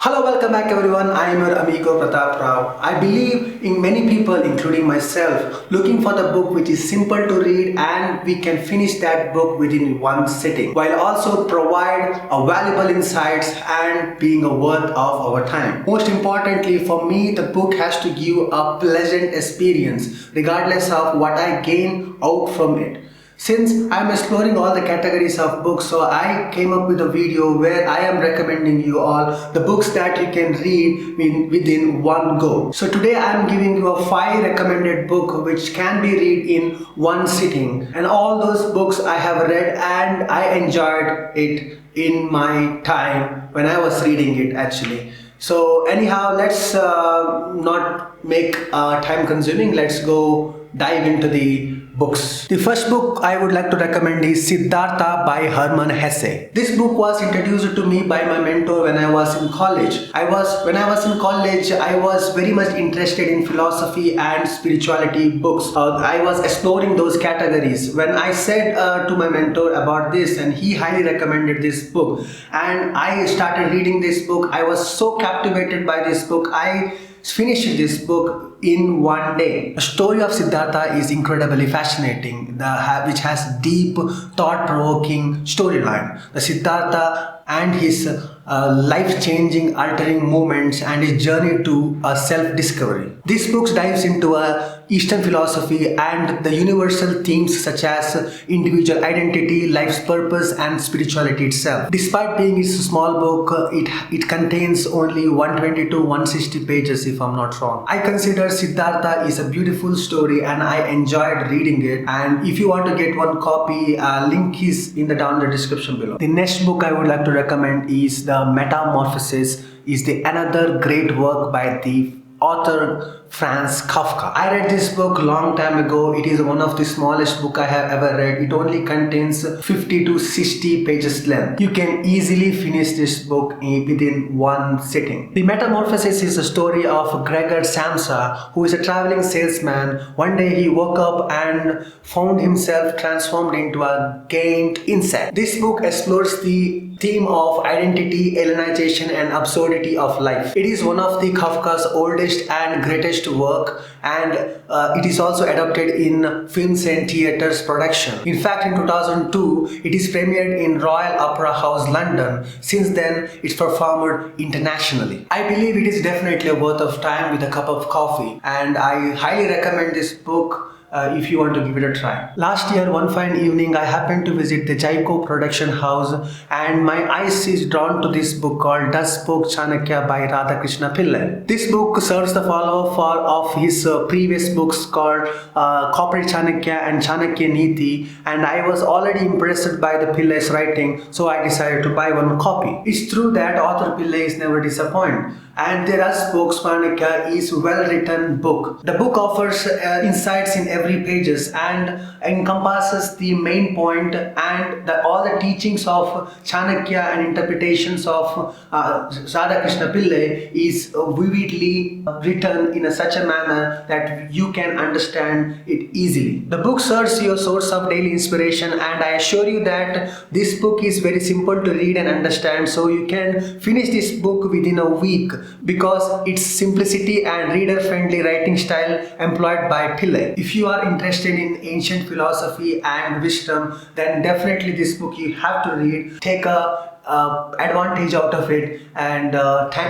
Hello, welcome back everyone. I am your amigo Pratap Rao. I believe in many people, including myself, looking for the book which is simple to read and we can finish that book within one sitting, while also provide a valuable insights and being a worth of our time. Most importantly, for me, the book has to give a pleasant experience, regardless of what I gain out from it. Since I'm exploring all the categories of books, so I came up with a video where I am recommending you all the books that you can read within one go. So today I'm giving you a 5 recommended book which can be read in one sitting, and all those books I have read and I enjoyed it in my time when I was reading it actually. So anyhow, let's not make time consuming. Let's go dive into the books. The first book I would like to recommend is Siddhartha by Hermann Hesse. This book was introduced to me by my mentor when I was in college. When I was in college, I was very much interested in philosophy and spirituality books. I was exploring those categories. When I said to my mentor about this, and he highly recommended this book, and I started reading this book, I was so captivated by this book. I finished this book in one day. The story of Siddhartha is incredibly fascinating, which has deep, thought-provoking storyline. The Siddhartha and his life-changing, altering moments and his journey to self-discovery. This book dives into Eastern philosophy and the universal themes such as individual identity, life's purpose, and spirituality itself. Despite being a small book, it contains only 120 to 160 pages, if I'm not wrong. I consider Siddhartha is a beautiful story and I enjoyed reading it. And if you want to get one copy, link is down the description below. The next book I would like to recommend is the Metamorphosis. Is another great work by the author Franz Kafka. I read this book long time ago. It is one of the smallest book I have ever read. It only contains 50 to 60 pages length. You can easily finish this book within one sitting. The Metamorphosis is a story of Gregor Samsa, who is a traveling salesman. One day he woke up and found himself transformed into a giant insect. This book explores the theme of identity, alienation, and absurdity of life. It is one of the Kafka's oldest and greatest work, and it is also adapted in films and theaters production. In fact, in 2002, it is premiered in Royal Opera House, London. Since then, it's performed internationally. I believe it is definitely worth of time with a cup of coffee, and I highly recommend this book if you want to give it a try. Last year, one fine evening, I happened to visit the Jaiko production house and my eyes is drawn to this book called Thus Spoke Chanakya by Radhakrishna Pillai. This book serves the follow-up of his previous books called Corporate Chanakya and Chanakya Niti, and I was already impressed by the Pillai's writing, so I decided to buy one copy. It's true that author Pillai is never disappointed, and Thus Spoke Chanakya is a well-written book. The book offers insights in every pages and encompasses the main point, and all the teachings of Chanakya and interpretations of Radhakrishna Pillai is vividly written in such a manner that you can understand it easily. The book serves your source of daily inspiration, and I assure you that this book is very simple to read and understand, so you can finish this book within a week because its simplicity and reader-friendly writing style employed by Pillai. If you are interested in ancient philosophy and wisdom, then definitely this book you have to read. Take advantage out of it, and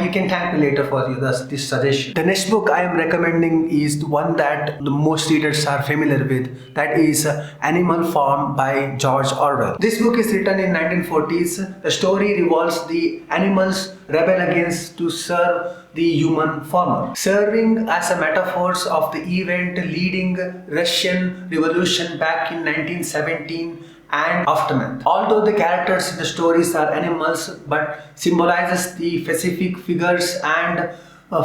you can thank me later for this suggestion. The next book I am recommending is the one that the most readers are familiar with. That is Animal Farm by George Orwell. This book is written in 1940s. The story revolves the animals rebel against to serve the human farmer, serving as a metaphor of the event leading Russian Revolution back in 1917 and aftermath. Although the characters in the stories are animals, but symbolizes the specific figures and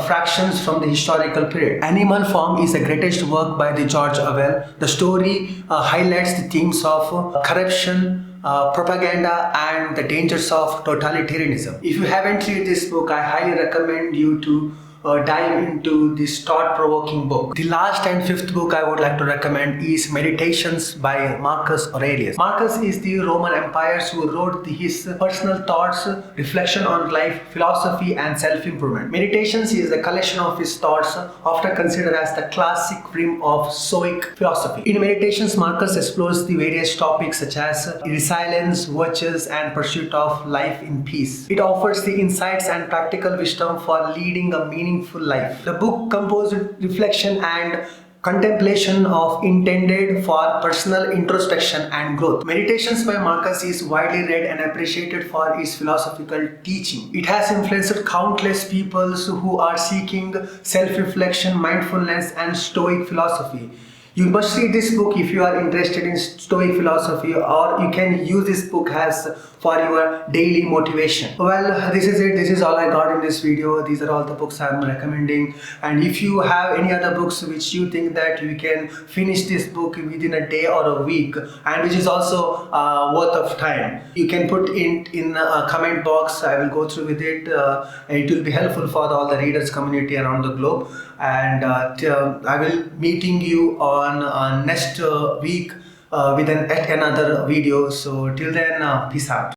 fractions from the historical period. Animal Farm is the greatest work by the George Orwell. The story highlights the themes of corruption, propaganda, and the dangers of totalitarianism. If you haven't read this book, I highly recommend you to dive into this thought-provoking book. The last and fifth book I would like to recommend is Meditations by Marcus Aurelius. Marcus is the Roman Empire who wrote his personal thoughts, reflection on life, philosophy and self-improvement. Meditations is a collection of his thoughts, often considered as the classic realm of Stoic philosophy. In Meditations, Marcus explores the various topics such as resilience, virtues and pursuit of life in peace. It offers the insights and practical wisdom for leading a meaningful life. The book composed reflection and contemplation of intended for personal introspection and growth. Meditations by Marcus is widely read and appreciated for its philosophical teaching. It has influenced countless people who are seeking self-reflection, mindfulness and Stoic philosophy. You must read this book if you are interested in Stoic philosophy, or you can use this book as for your daily motivation. Well, this is it. This is all I got in this video. These are all the books I'm recommending. And if you have any other books which you think that you can finish this book within a day or a week, and which is also worth of time, you can put in a comment box. I will go through with it. It will be helpful for all the readers community around the globe. And I will meeting you on next week with another video. So till then, peace out.